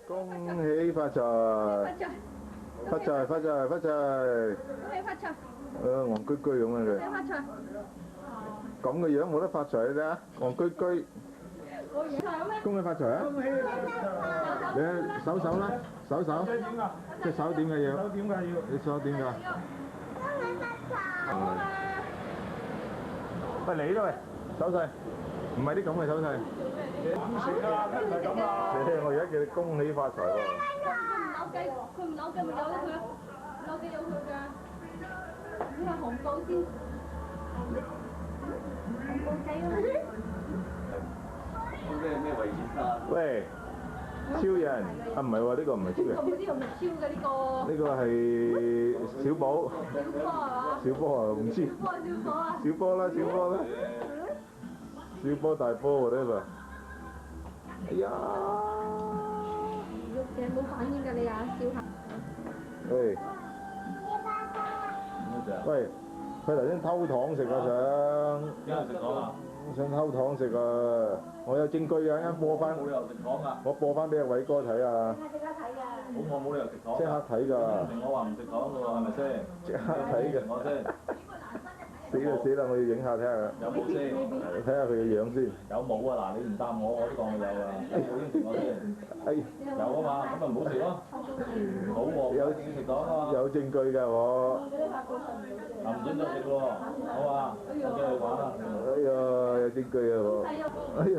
恭喜發財！發財發財發財！恭喜發財！戇居居咁啊佢。發財！咁嘅樣冇得發財你睇下，戇居居。恭喜發財啊！恭喜發財！你手手啦，手手。即係手點嘅要。手點㗎要？你手點㗎？恭喜發財！喂你都喂，手勢，唔係啲咁嘅手勢。點算啊？唔係咁啊！我而家叫你恭喜發財喎。佢唔扭計咪由得佢咯，扭計有佢㗎。呢個紅布先，紅布仔喎。咩位置啊？喂，超人啊唔係喎，呢個唔係超人。呢個唔係超嘅呢個。呢個係小寶。小波係嘛？小波啊，唔知。小波啊！小波啦，小波啦。小波大波喎呢個。哎呀！你冇反應㗎你啊，笑下。喂。喂，佢頭先偷糖食啊想。邊度食糖啊？想偷糖食啊！我有證據啊，一播翻。冇理由食糖㗎。我播翻俾阿偉哥睇啊！我冇理由食糖。即刻睇㗎。我話唔食糖㗎喎，係咪先？即刻睇㗎。我先。死啦死啦！我要影下睇下。有冇先？睇下佢嘅樣先。有冇啊？嗱，你唔答我，我都當佢有啊。有冇應承我先？哎，有啊嘛，咁咪唔好食咯。唔好喎，有食糖啊嘛。有證據㗎我。唔准再食喎，好啊，我繼續玩啦。哎呀，有證據啊我。哎呀。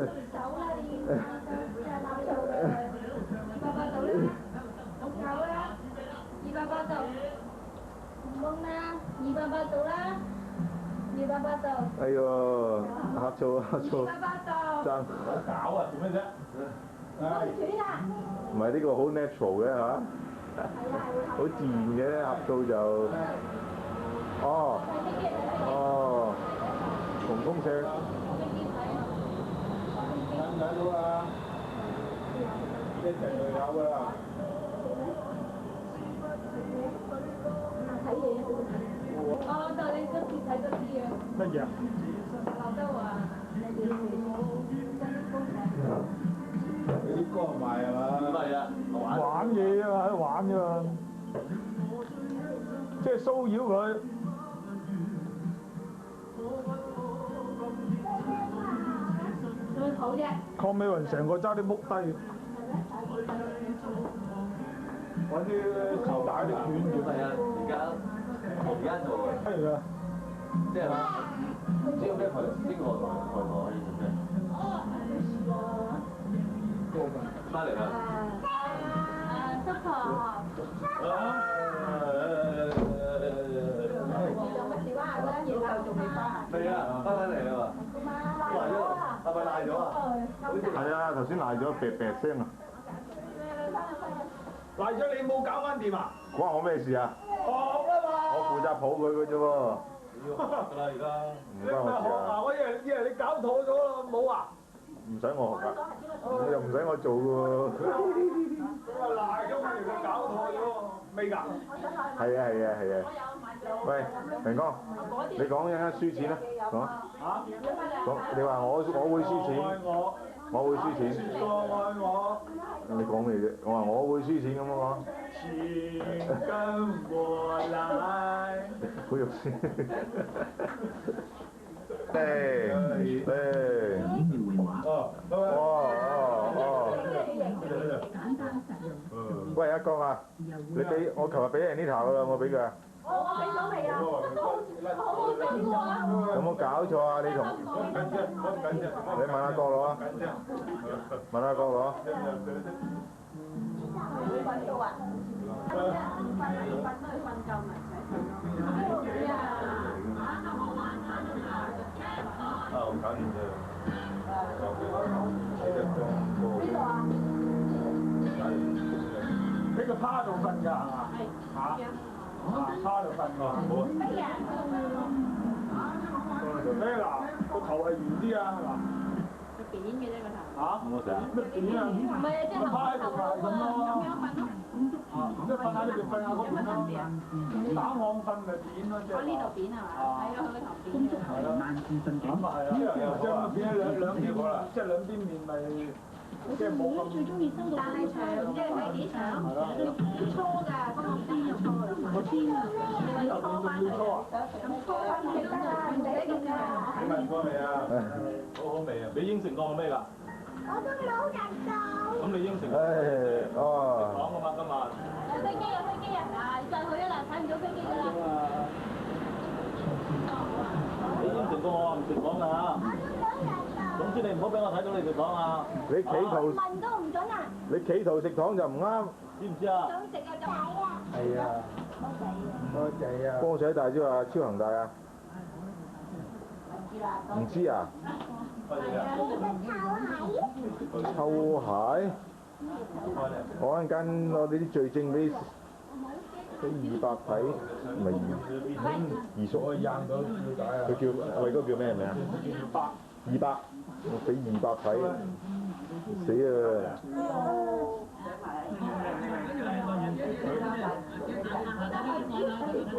280度，唔懵啦，280度啦，280度。哎呦，呷醋呷醋。280度。爭。搞啊，做咩啫？唔係呢個好 natural 嘅嚇，好自然嘅呷醋就。哦。哦。紅公石。睇到啊！一陣就有㗎啦。睇嘢哦，就你嗰次睇嗰啲嘢。乜嘢啊？劉德華，你啲歌賣係嘛？唔係啊，玩嘢啊嘛，喺度玩㗎嘛，即係騷擾佢。最好啫。鄺美雲成個揸啲木低，揾啲球帶啲捲住。係啊，而家做嘅。係㗎。即係知道咩台？邊個台可以做咩？翻嚟啦。叔婆。有乜事話咧？要就仲未翻。係啊，翻嚟啦嘛。賴咗，係咪賴咗啊？係啊，頭先賴咗噥噥聲啊！賴咗你冇搞翻掂啊？關我咩事啊？學啦嘛！我負責抱佢嘅啫喎。要學㗎啦，而家。唔關我事啊！我以為你搞錯咗啦，冇啊？唔使我學㗎，你又唔使我做嘅喎。你話賴咗佢哋搞錯咗，未㗎？係啊係啊係啊！喂，明哥，你講一間輸錢啦，講。嚇？講你話我會輸錢，我會輸錢。愛我。你講咩啫？我話我會輸錢咁啊錢跟我來。好肉酸。誒。哦，喂，阿江啊，你俾我琴日俾人呢頭啦，我俾佢啊。我俾咗未啊？我冇俾過啊！有冇搞錯啊？你同你問下國佬啊？問下國佬啊？你揾到啊？瞓都係瞓夠咪使啊！好搞掂啫。呢度啊？呢個趴度瞓㗎係嘛？嚇？趴度瞓㗎，好啊。咩嗱？個頭係圓啲啊，係嘛？扁嘅啫個頭。嚇？我成日。乜扁啊？唔係啊，即係趴喺度瞓咁咯。即係瞓喺呢邊，瞓下嗰邊咯。打網瞓咪扁咯，即係。我呢度扁係嘛？係啊，佢個頭扁嘅。係咯。咁啊係啊。呢樣又將扁兩邊，即係兩邊面咪即係冇咁最中意收到大腸，即係幾腸？粗㗎，嗰個邊有粗㗎？我邊啊？你話粗翻嚟啊？咁粗翻嚟得啦，唔使咁㗎。你問過未啊？好好味啊！你應承過我咩㗎？我都冇人做。咁你應承？哦。講㗎嘛今日。有飛機有飛機啊！嗱，再去啊啦，睇唔到飛機㗎啦。你應承過我唔食講㗎嚇。總之你唔好俾我睇到你食糖啊！你企圖問都唔準啊！你企圖食糖就唔啱。知唔知啊？想食啊仔啊！係啊，多謝啊！波仔大啫嘛，超恒大啊？唔知啊？臭鞋？我陣間攞啲罪證俾200睇，唔係二叔。我印到吊帶啊！佢叫偉哥叫咩名啊？200，我俾200睇，死啊！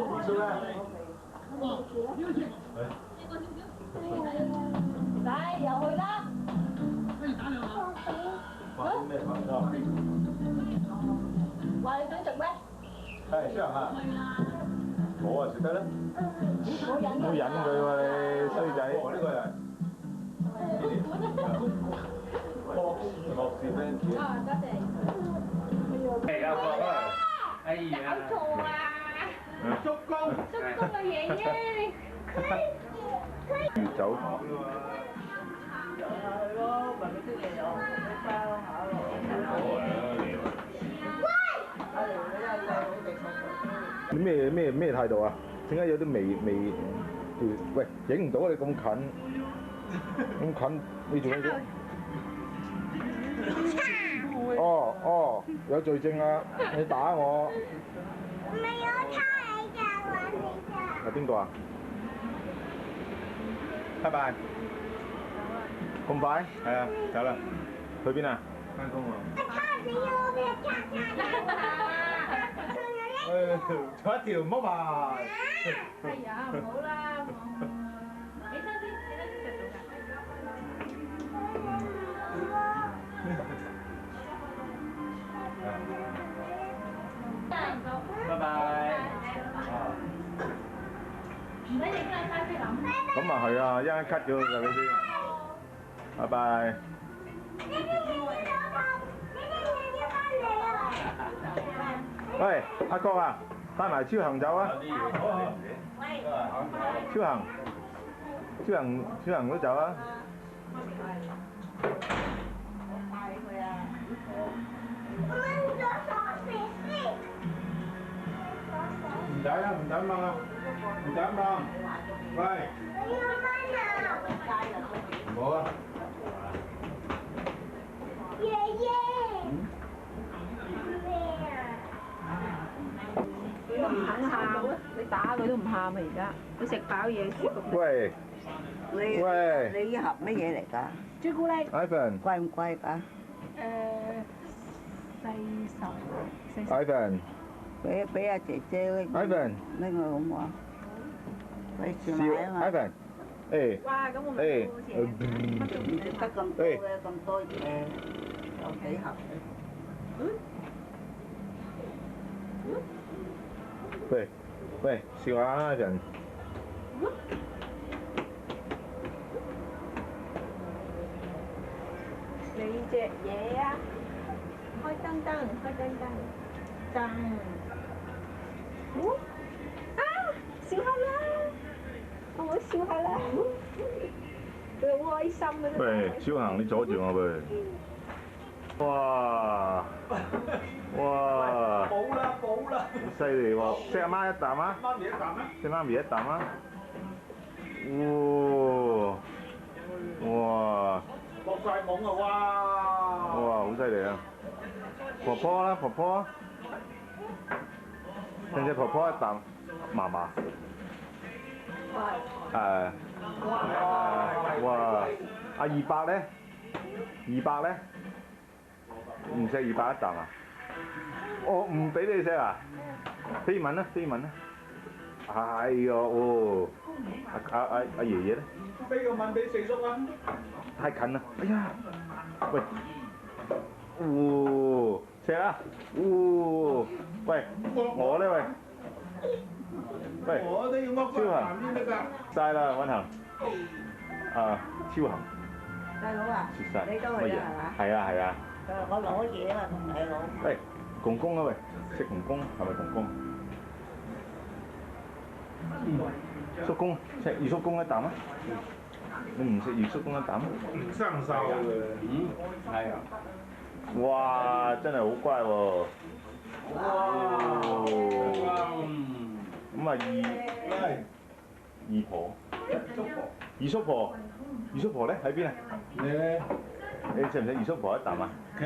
二叔咧？嚟，又去啦！咩講？話你想食咩？係超恒啊！我啊食得啦。冇忍冇忍佢喎你衰仔。我呢個人。博士 fans。啊，多謝。係啊，哥啊！哎呀！搞錯啊！足弓。足弓嘅爺爺。魚酒。你咩態度啊？點解有啲微？喂，影唔到啊！你咁近，你做咩啫？哦，有罪證啊！你打我。唔係我猜你㗎，話你㗎。係邊個啊？拜拜。咁快？係啊，走啦。去邊啊？翻工喎。我猜你要咩坐一條唔好埋。係啊，唔好啦。起身先，起身先食到㗎。拜拜。唔使影啦，快啲諗。咁啊係啊，一陣 cut 咗就呢啲。拜拜。喂，阿哥啊，帶埋超恒走啊！超恒都走啊！唔使啦，唔使掹啦，唔使掹。喂，唔好啊！爺爺。佢都唔肯喊，你打佢都唔喊啊！而家佢食飽嘢舒服。喂，你呢盒乜嘢嚟㗎？朱古力。Ivan。貴唔貴㗎？40。Ivan。俾阿姐姐拎。Ivan。拎佢好唔好啊？費事買啊嘛。Ivan。誒。哇！咁我咪好似唔食得咁多嘅，咁多嘢，有幾盒。喂，笑下人。你隻嘢啊！開燈，開燈。啊！笑下啦！我好笑下啦！佢好開心啊！喂，超恒，你阻住我喂！哇！補啦！犀利喎！食阿媽一啖啊！媽咪一啖啊！食媽咪一啖啊！哇！落晒懵啊！哇！哇！好犀利啊！婆婆啦，婆婆，剩隻婆婆一啖，嫲嫲。哇！阿200咧？200咧？唔食200一啖啊？我唔俾你食啊！飛吻啦！係啊！哦，阿爺爺咧？俾個吻俾四叔啊！太近啦！哎呀，喂，食啊！喂，我咧喂，喂，我都要剝超鹹先得㗎。晒啦，溫恒。啊，超鹹，大佬啊，切晒。你都乜嘢去啊係嘛？係啊係啊。我攞嘢啊，同大佬。喂，公公啊喂，食公公係咪公公？叔公食二叔公一啖啊！你唔食二叔公一啖？生鏽嘅。係啊。哇！真係好乖喎。咁啊二婆，二叔婆，二叔婆咧喺邊啊？你咧？你食唔食二叔婆一啖啊？你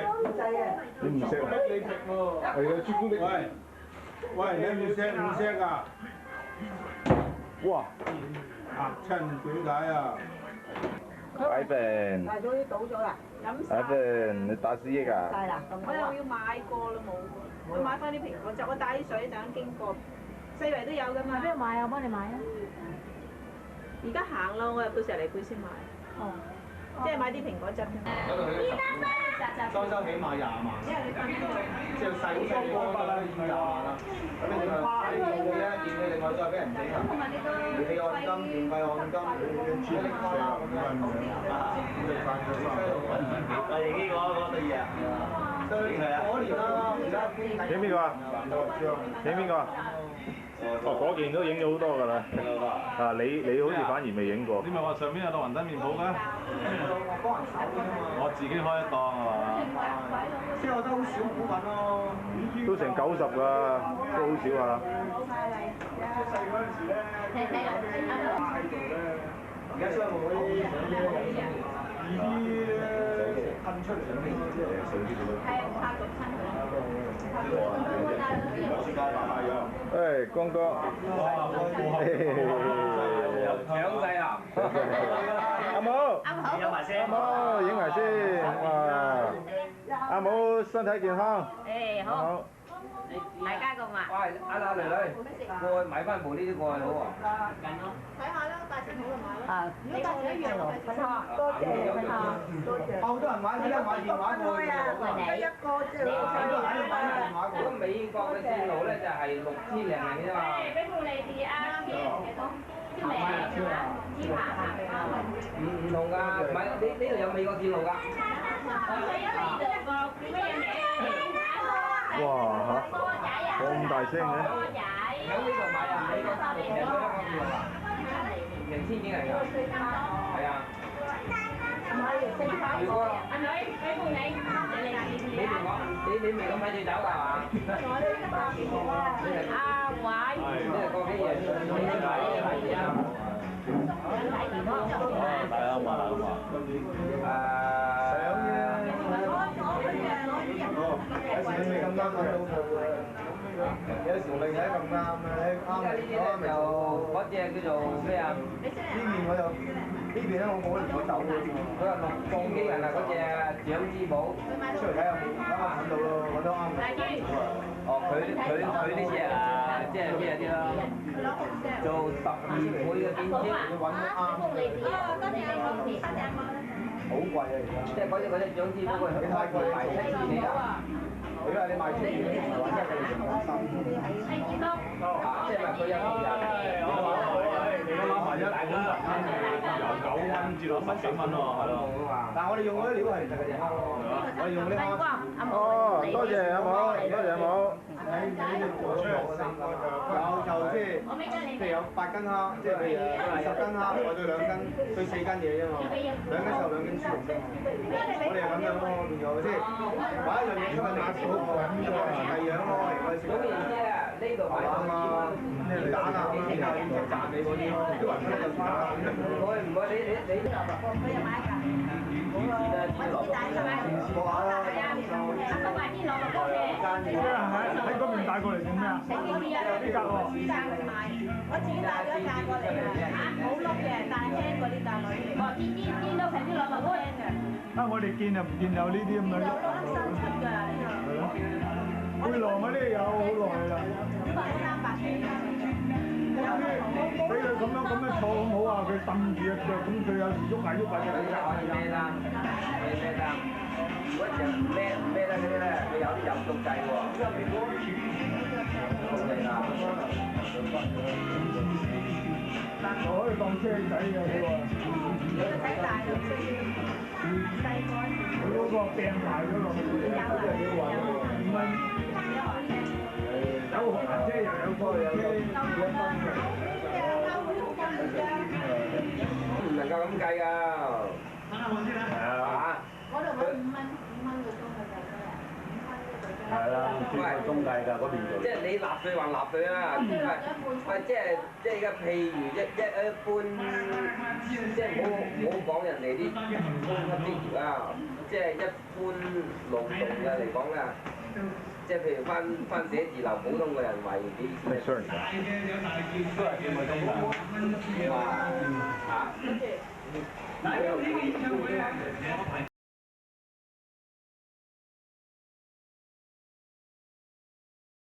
唔食啊？你食喎。係啊，朱古力。喂，你唔食啊？哇！嚇親點解啊Ivan，大佬啲倒咗啦， Ivan，你打死益啊？晒啦，咁我又要買過啦，冇喎。我買翻啲蘋果汁，我帶啲水等經過，四圍都有㗎嘛。邊度買啊？我幫你買啊！而家行咯，我入到石梨貝先買。哦，即係買啲蘋果汁。嗰度去裝修起碼20萬，即係細地方得啦，20萬啦。咁你話睇電器咧，電器另外再俾人整啊，你俾按金、電費按金，處理翻啦咁樣。我哋呢個對嘢，可憐啦，而家影邊個啊？影邊個啊？哦，嗰件都影咗好多㗎啦。啊，你好似反而未影過。你咪話上邊有檔雲吞麵鋪嘅？我自己開一檔係嘛？即係我覺得好少股份咯。都成90㗎，都好少啊。細嗰陣時咧，喺度咧，而家商務嗰啲呢噴出嚟咁樣，即係水啲咁樣。誒，光哥。強勢啊！阿母，有埋聲。阿母影埋先，哇！阿母身體健康。誒好，大家咁話。喂，阿女女，過去買翻部呢啲過去好喎。睇下啦，價錢好就買咯。啊，如果價錢一樣，我睇下。多謝分享，多謝。好多人買，而家買電話過去。得一個啫，如果美國嘅線路咧就係6000零嘅啫嘛。俾副利是啊，超名超下。唔同㗎，唔係呢度有美國線路㗎。哇嚇！咁大聲嘅。喺呢度買啊，美國線路有香港線路啊，成千幾人㗎。係啊。如果阿女，俾副你，你唔講，你未咁快就走㗎嘛？阿偉，你係過幾夜？你係係啊。大家嘛，有時你未咁啱揾到佢，有時另係咁啱咧，啱呢啲咧就嗰隻叫做咩啊？呢邊我就呢邊咧，我冇得走嘅。佢話送機人啊，嗰隻長之寶。出嚟睇下，啱啱揾到咯，揾到啱。哦，佢呢隻啊，即係咩啲咯？做12倍嘅變焦，要揾得啱。好貴啊！而家。即係嗰隻長之寶，佢太貴，賣7,000幾啊！因為你賣出去，揾一個成本心。即係話佢有2日。你諗下1碗雲吞由9蚊至到10幾蚊喎，係咯。但係我哋用嗰啲料係實嘅啫。我哋用啲啱。哦，多謝阿母，多謝阿母。有就即係有8斤蝦，即係譬如10斤蝦，我對2斤，對4斤嘢啫嘛。2斤瘦2斤豬肉啫嘛。我哋係咁樣咯，變咗即係買一樣嘢出嚟買少好過，第二樣咯。總言之啊，呢度買啱啊，雞蛋啊，然後要賺你嗰啲咯，啲雲吞就算啦。唔會你。喺嗰邊帶過嚟做咩啊？呢格喎。我自己帶咗一架過嚟啊，冇碌嘅，但係輕過呢架女。哦，煎到成啲兩嚿輕嘅。啊！我哋見又唔見有呢啲咁樣。有攞得新出㗎呢度。背囊嗰啲有好耐啦。300幾。俾佢咁樣坐好唔好啊？佢揼住隻腳，咁佢有時喐下嘅。孭單，如果就孭得嗰啲咧，佢有啲入足計喎。係啦。我可以當車仔嘅佢話。睇大就需要細個。佢嗰個掟埋咗落去，5蚊。有紅車又有貨又有。唔能夠咁計㗎。係啊。嗰度揾5蚊個鐘嘅計咩啊？5蚊一個鐘。係啦，算係中計㗎嗰邊做。即係你納稅還納稅啦，即係而家譬如一般，即係唔好講人哋啲高級職業啦，即係一般勞動嘅嚟講啦。即係譬如翻寫字樓，普通嘅人為幾咩 sorry 㗎？都係幾個鐘㗎。啊？